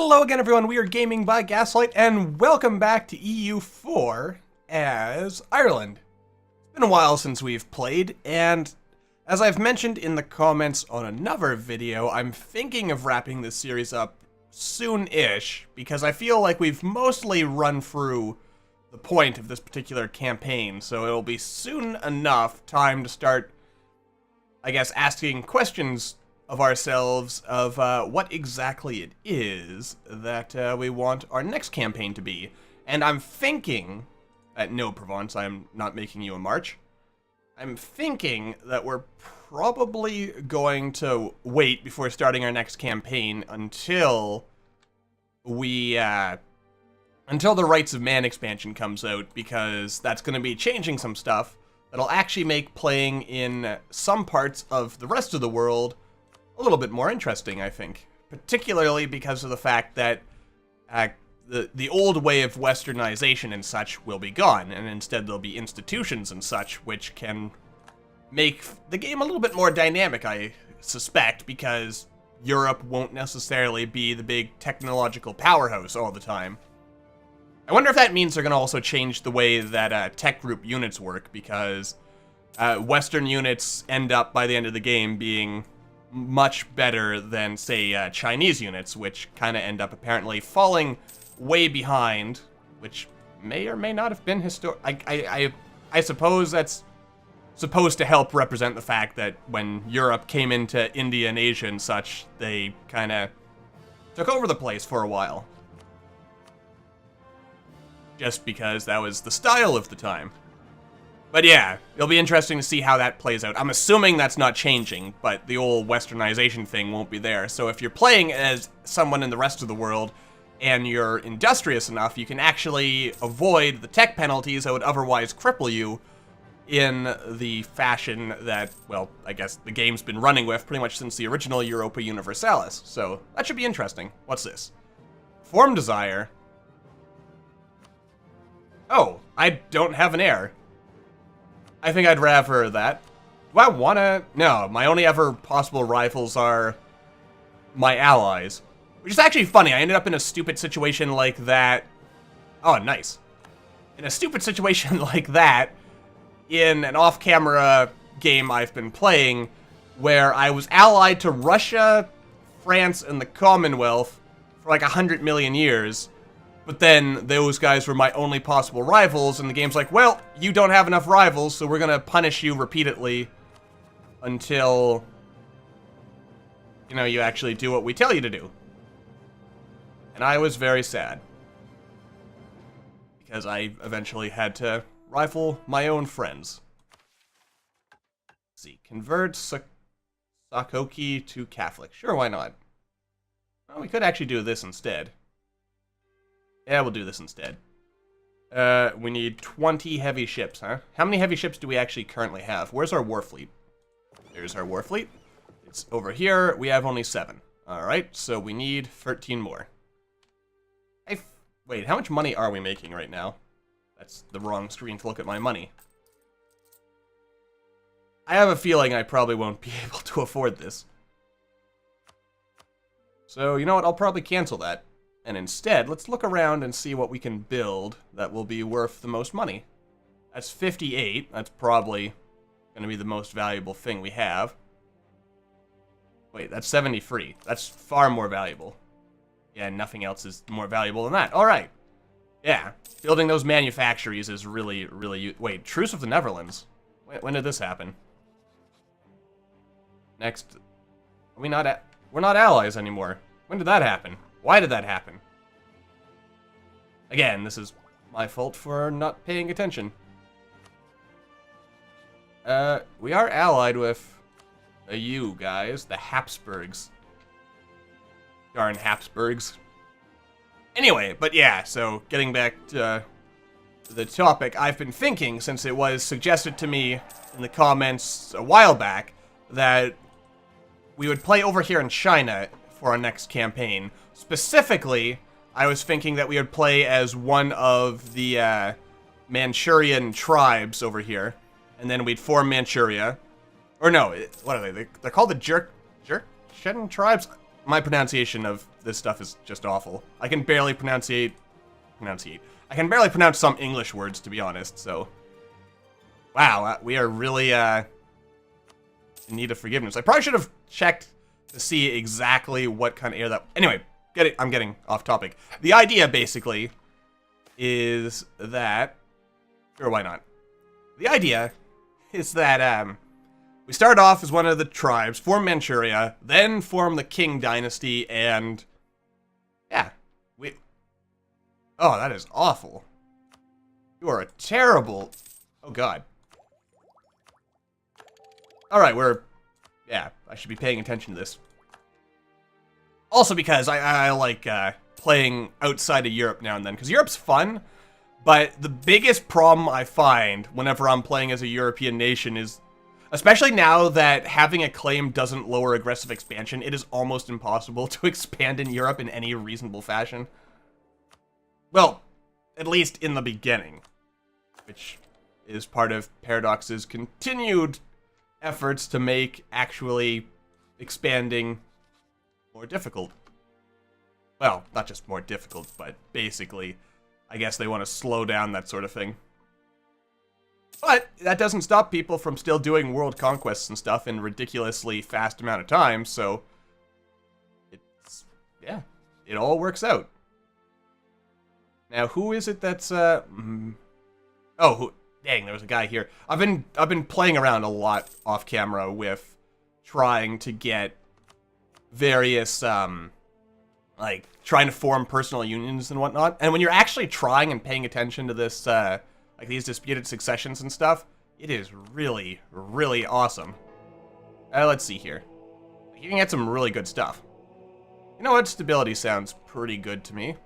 Hello again, everyone. We are Gaming by Gaslight, and welcome back to EU4 as Ireland. It's been a while since we've played, and as I've mentioned in the comments on another video, I'm thinking of wrapping this series up soon-ish, because I feel like we've mostly run through the point of this particular campaign, so it'll be soon enough time to start, I guess, asking questions of ourselves of what exactly it is that we want our next campaign to be. And I'm thinking, no, Provence, I'm not making you a march. I'm thinking that we're probably going to wait before starting our next campaign until we, until the Rights of Man expansion comes out, because that's going to be changing some stuff that'll actually make playing in some parts of the rest of the world a little bit more interesting, I think. Particularly because of the fact that the old way of westernization and such will be gone, and instead there'll be institutions and such which can make the game a little bit more dynamic, I suspect, because Europe won't necessarily be the big technological powerhouse all the time. I wonder if that means they're going to also change the way that tech group units work, because Western units end up, by the end of the game, being much better than, say, Chinese units, which kind of end up apparently falling way behind, which may or may not have been I suppose that's supposed to help represent the fact that when Europe came into India and Asia and such, they kind of took over the place for a while. Just because that was the style of the time. But yeah, it'll be interesting to see how that plays out. I'm assuming that's not changing, but the old westernization thing won't be there. So if you're playing as someone in the rest of the world, and you're industrious enough, you can actually avoid the tech penalties that would otherwise cripple you in the fashion that, well, I guess the game's been running with pretty much since the original Europa Universalis. So that should be interesting. What's this? Form Desire. Oh, I don't have an heir. I think I'd rather that. Do I wanna? No, my only ever possible rivals are my allies. Which is actually funny, I ended up in a stupid situation like that. Oh, nice. In a stupid situation like that, in an off-camera game I've been playing, where I was allied to Russia, France, and the Commonwealth for like 100 million years. But then those guys were my only possible rivals, and the game's like, well, you don't have enough rivals, so we're gonna punish you repeatedly until, you know, you actually do what we tell you to do. And I was very sad, because I eventually had to rifle my own friends. Let's see, convert Sakoki to Catholic. Sure, why not? Well, we could actually do this instead. Yeah, we'll do this instead. We need 20 heavy ships, huh? How many heavy ships do we actually currently have? Where's our war fleet? There's our war fleet. It's over here. We have only 7. Alright, so we need 13 more. Wait, how much money are we making right now? That's the wrong screen to look at my money. I have a feeling I probably won't be able to afford this. So, you know what? I'll probably cancel that. And instead, let's look around and see what we can build that will be worth the most money. That's 58. That's probably going to be the most valuable thing we have. Wait, that's 73. That's far more valuable. Yeah, nothing else is more valuable than that. All right. Yeah, building those manufactories is really, really... Wait, Truce of the Netherlands. When did this happen? Next... We're not allies anymore. When did that happen? Why did that happen? Again, this is my fault for not paying attention. We are allied with you guys, the Habsburgs. Darn Habsburgs. Anyway, but yeah, so getting back to the topic, I've been thinking, since it was suggested to me in the comments a while back, that we would play over here in China for our next campaign. Specifically, I was thinking that we would play as one of the Manchurian tribes over here, and then we'd form Manchuria. Or no, what are they? They're called the Jurchen tribes? My pronunciation of this stuff is just awful. I can barely pronunciate. I can barely pronounce some English words, to be honest, so. Wow, we are really, in need of forgiveness. I probably should have checked to see exactly what kind of air that... Anyway, I'm getting off topic. The idea, basically, is that... Sure, why not? The idea is that, we start off as one of the tribes, form Manchuria, then form the King Dynasty, and... Yeah, we... Oh, that is awful. You are a terrible... Oh, God. Alright, yeah, I should be paying attention to this. Also because I like playing outside of Europe now and then, because Europe's fun, but the biggest problem I find whenever I'm playing as a European nation is, especially now that having a claim doesn't lower aggressive expansion, it is almost impossible to expand in Europe in any reasonable fashion. Well, at least in the beginning, which is part of Paradox's continued efforts to make actually expanding more difficult. Well, not just more difficult, but basically, I guess they want to slow down that sort of thing. But that doesn't stop people from still doing world conquests and stuff in ridiculously fast amount of time, so it's, yeah, it all works out. Now, who is it that's, dang, there was a guy here. I've been playing around a lot off camera with trying to get various, like, trying to form personal unions and whatnot. And when you're actually trying and paying attention to this, like these disputed successions and stuff, it is really, really awesome. Let's see here. You can get some really good stuff. You know what? Stability sounds pretty good to me.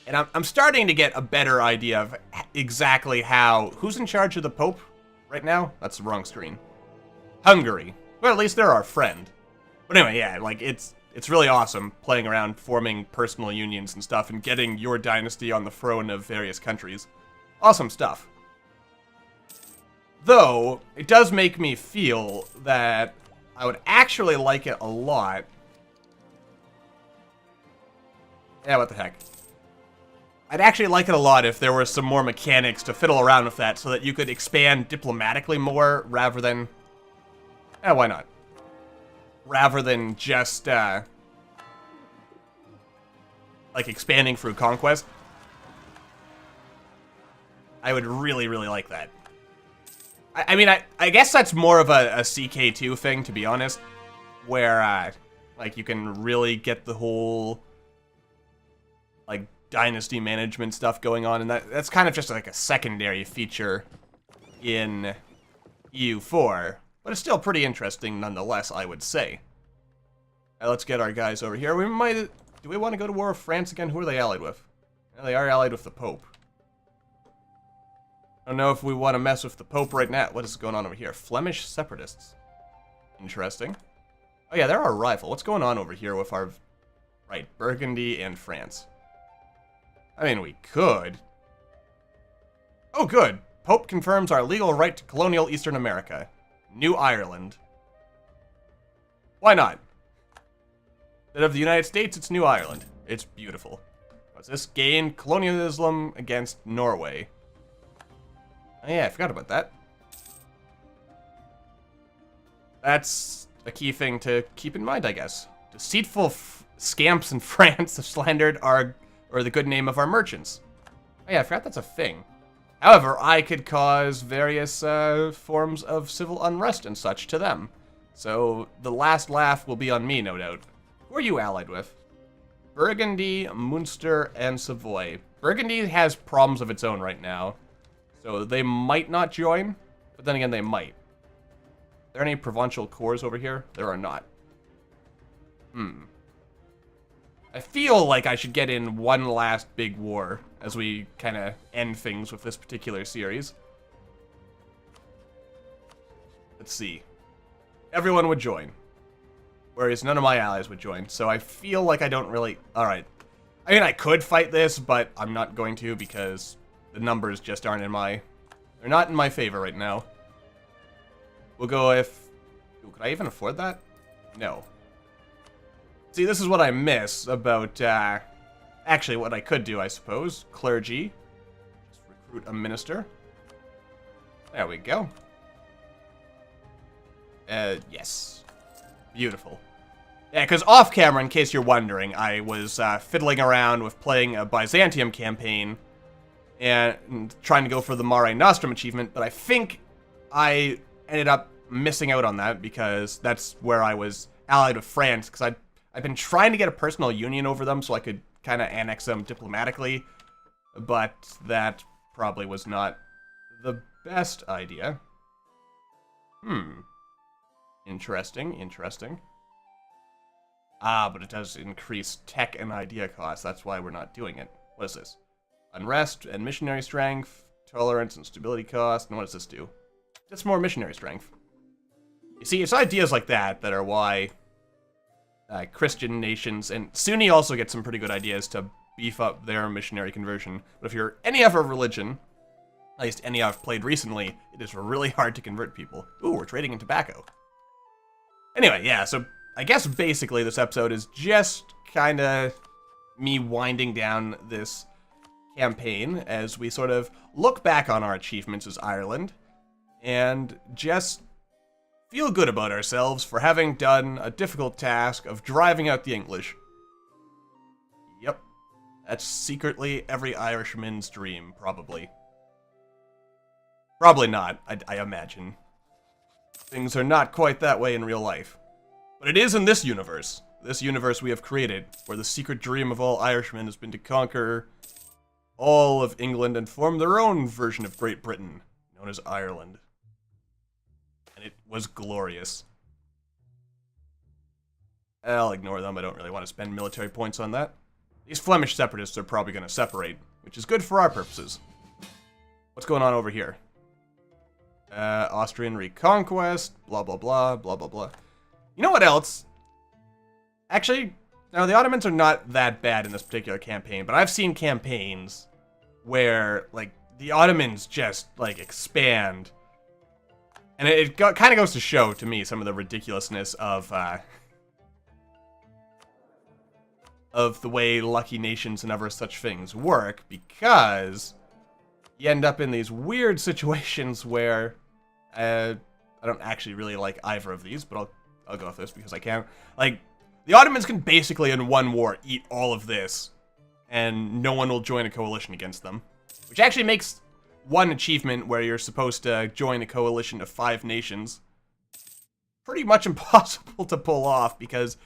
And I'm starting to get a better idea of exactly how... Who's in charge of the Pope right now? That's the wrong screen. Hungary. Well, at least they're our friend. But anyway, yeah, like, it's really awesome playing around, forming personal unions and stuff, and getting your dynasty on the throne of various countries. Awesome stuff. Though, it does make me feel that I would actually like it a lot. Yeah, what the heck. I'd actually like it a lot if there were some more mechanics to fiddle around with that so that you could expand diplomatically more rather than... Eh, why not? Rather than just, like, expanding through conquest. I would really, really like that. I mean, I guess that's more of a CK2 thing, to be honest. Where, like, you can really get the whole, like, dynasty management stuff going on, and that's kind of just like a secondary feature in EU4, but it's still pretty interesting nonetheless, I would say. Let's get our guys over here. Do we want to go to war with France again? Who are they allied with? Well, they are allied with the Pope. I don't know if we want to mess with the Pope right now. What is going on over here? Flemish separatists. Interesting. Oh yeah, they're our rival. What's going on over here with our... Right, Burgundy and France. I mean, we could. Oh, good. Pope confirms our legal right to colonial Eastern America. New Ireland. Why not? Instead of the United States, it's New Ireland. It's beautiful. What's this? Gain colonialism against Norway. Oh yeah, I forgot about that. That's a key thing to keep in mind, I guess. Deceitful scamps in France have slandered the good name of our merchants. Oh yeah, I forgot that's a thing. However, I could cause various forms of civil unrest and such to them. So the last laugh will be on me, no doubt. Who are you allied with? Burgundy, Munster, and Savoy. Burgundy has problems of its own right now. So they might not join, but then again, they might. Are there any provincial cores over here? There are not. I feel like I should get in one last big war as we kind of end things with this particular series. Let's see. Everyone would join. Whereas none of my allies would join. So I feel like I don't really... Alright. I mean, I could fight this, but I'm not going to because the numbers just aren't in my... They're not in my favor right now. We'll go if... Ooh, could I even afford that? No. See, this is what I miss about, actually what I could do, I suppose. Clergy. Just recruit a minister. There we go. Yes. Beautiful. Yeah, because off camera, in case you're wondering, I was fiddling around with playing a Byzantium campaign and trying to go for the Mare Nostrum achievement, but I think I ended up missing out on that because that's where I was allied with France, because I've been trying to get a personal union over them so I could kind of annex them diplomatically, but that probably was not the best idea. Interesting, interesting. Ah, but it does increase tech and idea costs. That's why we're not doing it. What is this? Unrest and missionary strength, tolerance and stability cost. And what does this do? Just more missionary strength. You see, it's ideas like that that are why Christian nations, and Sunni also get some pretty good ideas to beef up their missionary conversion. But if you're any other religion, at least any I've played recently, it is really hard to convert people. Ooh, we're trading in tobacco. Anyway, yeah, so I guess basically this episode is just kind of me winding down this campaign as we sort of look back on our achievements as Ireland and just feel good about ourselves for having done a difficult task of driving out the English. Yep, that's secretly every Irishman's dream, probably. Probably not, I imagine. Things are not quite that way in real life. But it is in this universe we have created, where the secret dream of all Irishmen has been to conquer all of England and form their own version of Great Britain, known as Ireland. And it was glorious. I'll ignore them, I don't really want to spend military points on that. These Flemish separatists are probably going to separate, which is good for our purposes. What's going on over here? Austrian reconquest, blah blah blah, blah blah blah. You know what else? Actually, no, the Ottomans are not that bad in this particular campaign, but I've seen campaigns where, like, the Ottomans just, like, expand. And it kind of goes to show, to me, some of the ridiculousness of the way lucky nations and other such things work, because you end up in these weird situations where I don't actually really like either of these, but I'll go with this because I can. Like, the Ottomans can basically in one war eat all of this, and no one will join a coalition against them. Which actually makes one achievement where you're supposed to join a coalition of 5 nations pretty much impossible to pull off because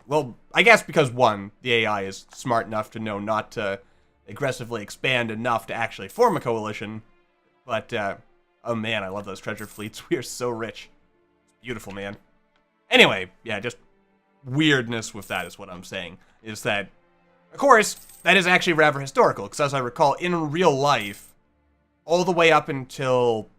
well, I guess because one, the AI is smart enough to know not to aggressively expand enough to actually form a coalition, but, oh man, I love those treasure fleets. We are so rich. It's beautiful, man. Anyway, yeah, just weirdness with that is what I'm saying, is that, of course, that is actually rather historical, because as I recall, in real life, all the way up until,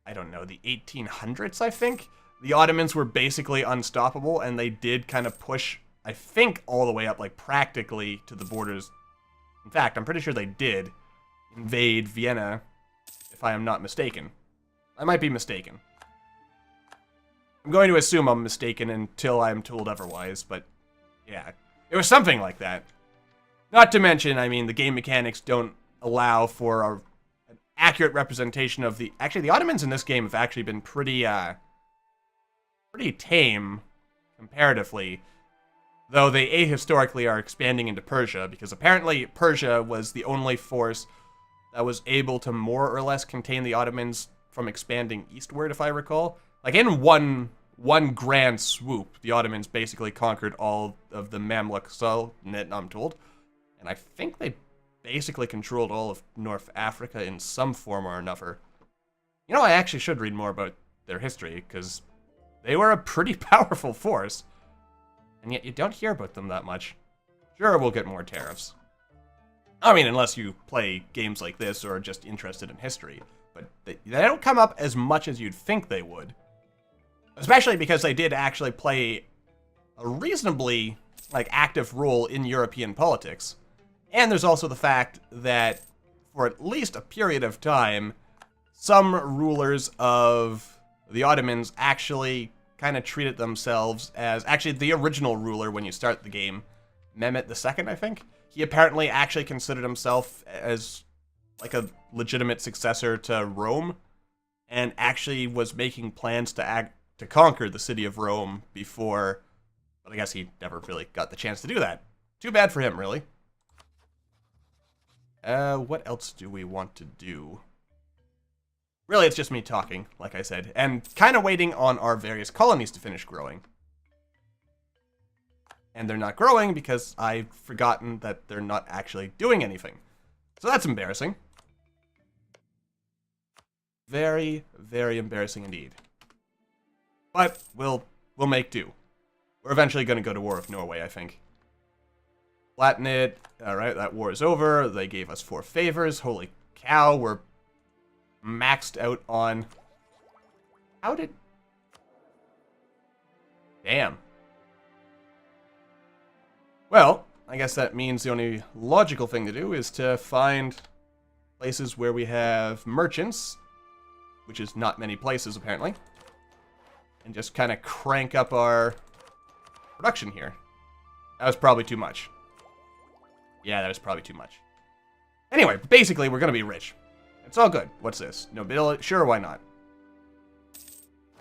I don't know, the 1800s, I think, the Ottomans were basically unstoppable, and they did kind of push, I think, all the way up, like, practically to the borders. In fact, I'm pretty sure they did invade Vienna, if I am not mistaken. I might be mistaken. I'm going to assume I'm mistaken until I'm told otherwise, but yeah. It was something like that. Not to mention, I mean, the game mechanics don't allow for an accurate representation of the... Actually, the Ottomans in this game have actually been pretty tame, comparatively. Though they ahistorically are expanding into Persia, because apparently Persia was the only force that was able to more or less contain the Ottomans from expanding eastward, if I recall. Like, in one grand swoop, the Ottomans basically conquered all of the Mamluk Sultanate, I'm told. And I think they basically controlled all of North Africa in some form or another. You know, I actually should read more about their history, because they were a pretty powerful force. And yet you don't hear about them that much. Sure, we'll get more tariffs. I mean, unless you play games like this or are just interested in history. But they don't come up as much as you'd think they would. Especially because they did actually play a reasonably, like, active role in European politics. And there's also the fact that, for at least a period of time, some rulers of the Ottomans actually kind of treated themselves as actually the original ruler when you start the game, Mehmet II, I think. He apparently actually considered himself as like a legitimate successor to Rome, and actually was making plans to conquer the city of Rome before, but I guess he never really got the chance to do that. Too bad for him, really. What else do we want to do? Really, it's just me talking, like I said, and kind of waiting on our various colonies to finish growing. And they're not growing because I've forgotten that they're not actually doing anything. So that's embarrassing. Very, very embarrassing indeed. But we'll make do. We're eventually going to go to war with Norway, I think. Flatten it. Alright, that war is over. They gave us 4 favors. Holy cow, we're maxed out on... How did... Damn. Well, I guess that means the only logical thing to do is to find places where we have merchants, which is not many places, apparently, and just kind of crank up our production here. That was probably too much. Yeah, that was probably too much. Anyway, basically, we're going to be rich. It's all good. What's this? Nobility? Sure, why not?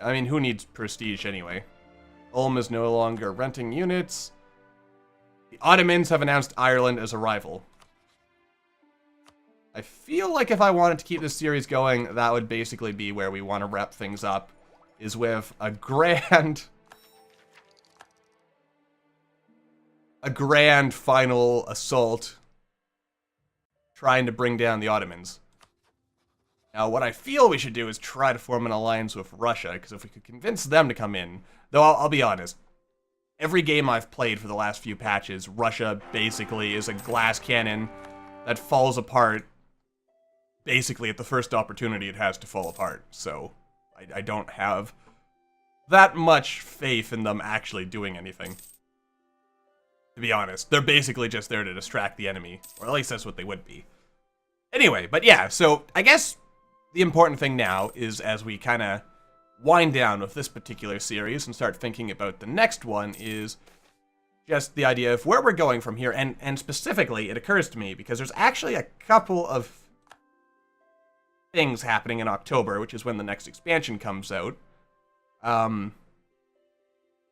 I mean, who needs prestige anyway? Ulm is no longer renting units. The Ottomans have announced Ireland as a rival. I feel like if I wanted to keep this series going, that would basically be where we want to wrap things up, is with a grand final assault trying to bring down the Ottomans. Now, what I feel we should do is try to form an alliance with Russia, because if we could convince them to come in, though I'll be honest, every game I've played for the last few patches, Russia basically is a glass cannon that falls apart basically at the first opportunity it has to fall apart. So I don't have that much faith in them actually doing anything. To be honest, they're basically just there to distract the enemy, or at least that's what they would be. Anyway, but yeah, so I guess the important thing now is, as we kind of wind down with this particular series and start thinking about the next one, is just the idea of where we're going from here. And specifically, it occurs to me, because there's actually a couple of things happening in October, which is when the next expansion comes out.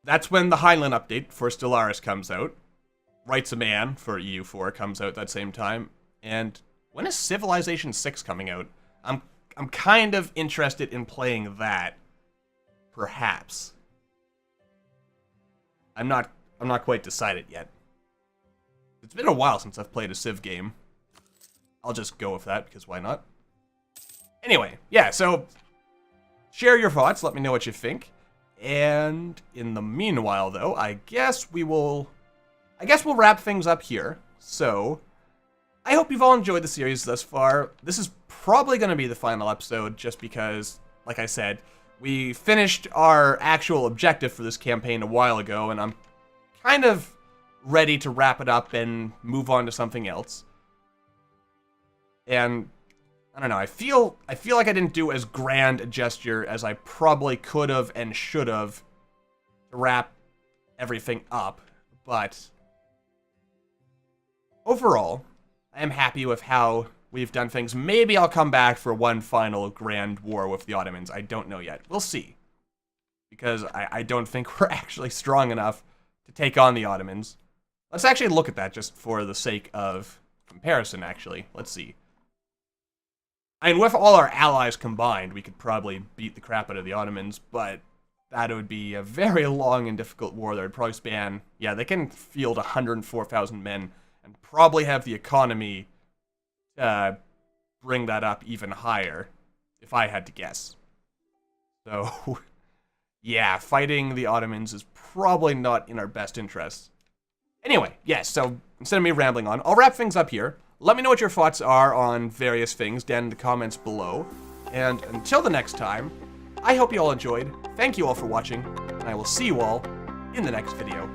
That's when the Highland update for Stellaris comes out. Rights of Man for EU4 comes out that same time. And when is Civilization 6 coming out? I'm kind of interested in playing that. Perhaps. I'm not quite decided yet. It's been a while since I've played a Civ game. I'll just go with that, because why not? Anyway, yeah, so share your thoughts, let me know what you think. And in the meanwhile, though, I guess we'll wrap things up here. So I hope you've all enjoyed the series thus far. This is probably going to be the final episode, just because, like I said, we finished our actual objective for this campaign a while ago, and I'm kind of ready to wrap it up and move on to something else. And I don't know, I feel like I didn't do as grand a gesture as I probably could have and should have to wrap everything up, but overall, I am happy with how we've done things. Maybe I'll come back for one final grand war with the Ottomans. I don't know yet. We'll see. Because I don't think we're actually strong enough to take on the Ottomans. Let's actually look at that just for the sake of comparison, actually. Let's see. I mean, with all our allies combined, we could probably beat the crap out of the Ottomans, but that would be a very long and difficult war that would probably span... Yeah, they can field 104,000 men and probably have the economy bring that up even higher, if I had to guess. So, yeah, fighting the Ottomans is probably not in our best interest. Anyway, yes, so instead of me rambling on, I'll wrap things up here. Let me know what your thoughts are on various things down in the comments below. And until the next time, I hope you all enjoyed. Thank you all for watching, and I will see you all in the next video.